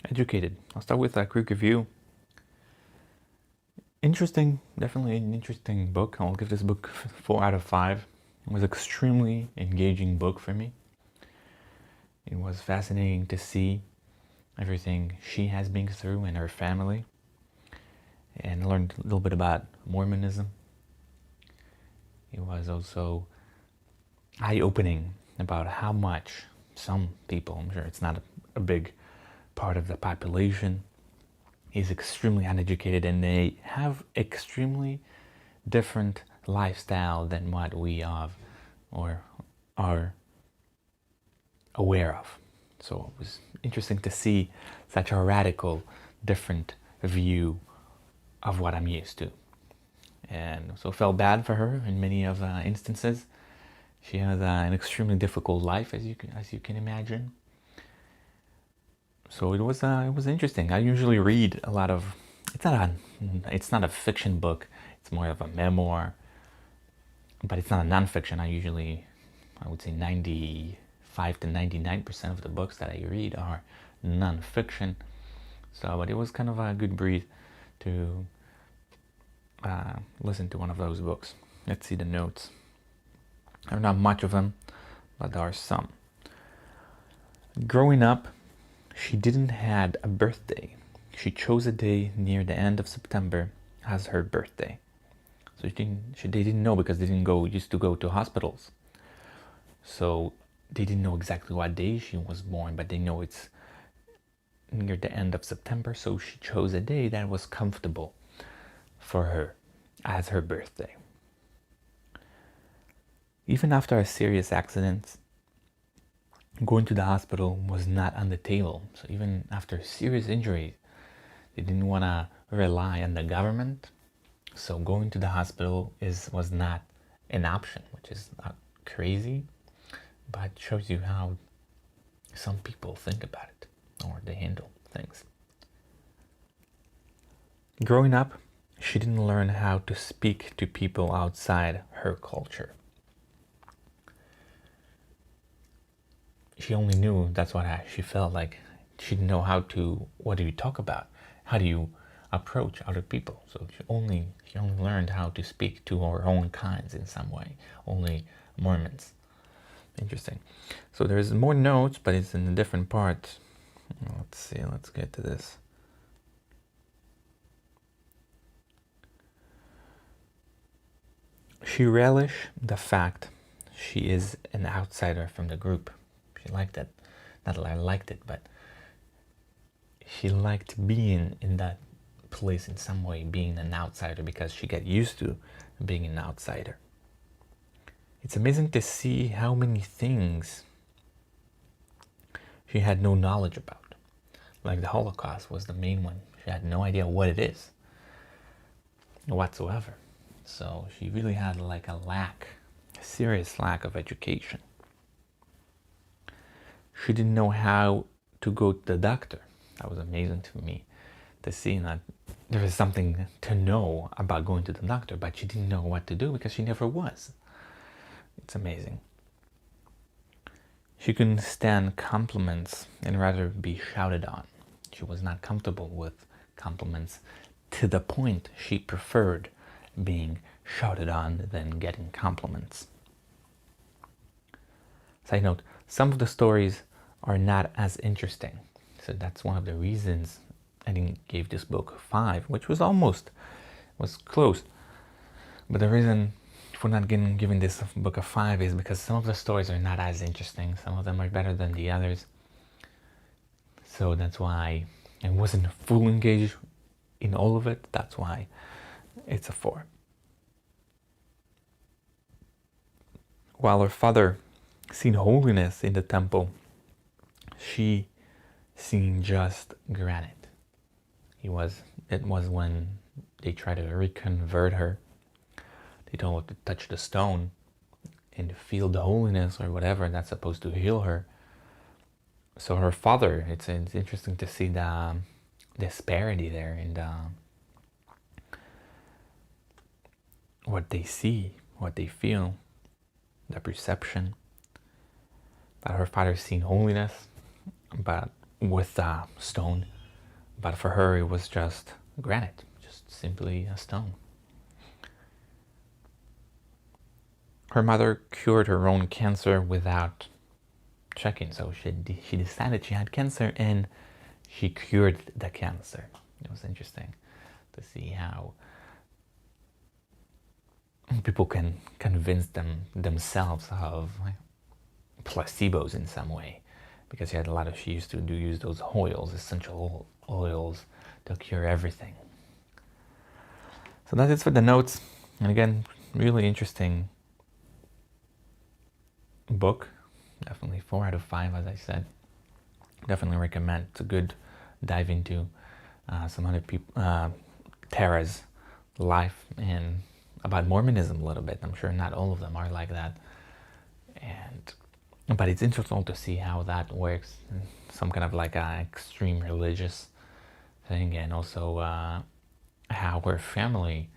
Educated. I'll start with a quick review. Interesting, definitely an interesting book. I'll give this book 4 out of 5. It was an extremely engaging book for me. It was fascinating to see everything she has been through and her family, and learned a little bit about Mormonism. It was also eye-opening about how much some people, I'm sure it's not a big part of the population, is extremely uneducated, and they have extremely different lifestyle than what we have or are aware of. So it was interesting to see such a radical, different view of what I'm used to. And so felt bad for her in many of instances. She has an extremely difficult life, as you can imagine. So it was interesting. I usually read a lot of. It's not a fiction book. It's more of a memoir, but it's not a nonfiction. I would say 95 to 99% of the books that I read are nonfiction. So, but it was kind of a good breathe to listen to one of those books. Let's see the notes. There are not much of them, but there are some. Growing up, she didn't had a birthday. She chose a day near the end of September as her birthday. So they didn't know because they used to go to hospitals. So they didn't know exactly what day she was born, but they know it's near the end of September. So she chose a day that was comfortable for her as her birthday. Even after a serious accident, going to the hospital was not on the table. So even after serious injuries, they didn't want to rely on the government. So going to the hospital was not an option, which is not crazy, but shows you how some people think about it or they handle things. Growing up, she didn't learn how to speak to people outside her culture. She only knew, that's what she felt like. She didn't know what do you talk about? How do you approach other people? So she only learned how to speak to her own kinds in some way, only Mormons. Interesting. So there's more notes, but it's in a different part. Let's see, let's get to this. She relished the fact she is an outsider from the group. She liked it. Not that I liked it, but she liked being in that place in some way, being an outsider, because she got used to being an outsider. It's amazing to see how many things she had no knowledge about. Like the Holocaust was the main one. She had no idea what it is whatsoever. So she really had like a serious lack of education. She didn't know how to go to the doctor. That was amazing to me to see that there was something to know about going to the doctor, but she didn't know what to do because she never was. It's amazing. She couldn't stand compliments and rather be shouted on. She was not comfortable with compliments to the point she preferred being shouted on than getting compliments. Side note, some of the stories are not as interesting. So that's one of the reasons I didn't give this book 5, which was close. But the reason for not giving this book a 5 is because some of the stories are not as interesting. Some of them are better than the others. So that's why I wasn't fully engaged in all of it. That's why it's a 4. While her father seen holiness in the temple, she seen just granite. It was when they tried to reconvert her. They told her to touch the stone and feel the holiness or whatever that's supposed to heal her. So her father, it's interesting to see the disparity there in what they see, what they feel, the perception. But her father seen holiness, but with stone, but for her it was just granite, just simply a stone. Her mother cured her own cancer without checking, so she decided she had cancer and she cured the cancer. It was interesting to see how people can convince themselves of placebos in some way, because she used to use those oils, essential oils, to cure everything. So that's it for the notes. And again, really interesting book. Definitely 4 out of 5, as I said. Definitely recommend. It's a good dive into some other people, Tara's life, and about Mormonism a little bit. I'm sure not all of them are like that, but it's interesting to see how that works. Some kind of like an extreme religious thing, and also how her family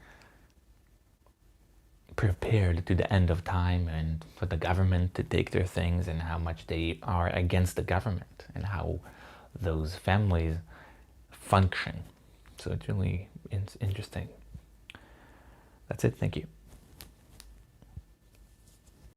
prepared to the end of time and for the government to take their things, and how much they are against the government and how those families function. So it's really interesting. That's it. Thank you.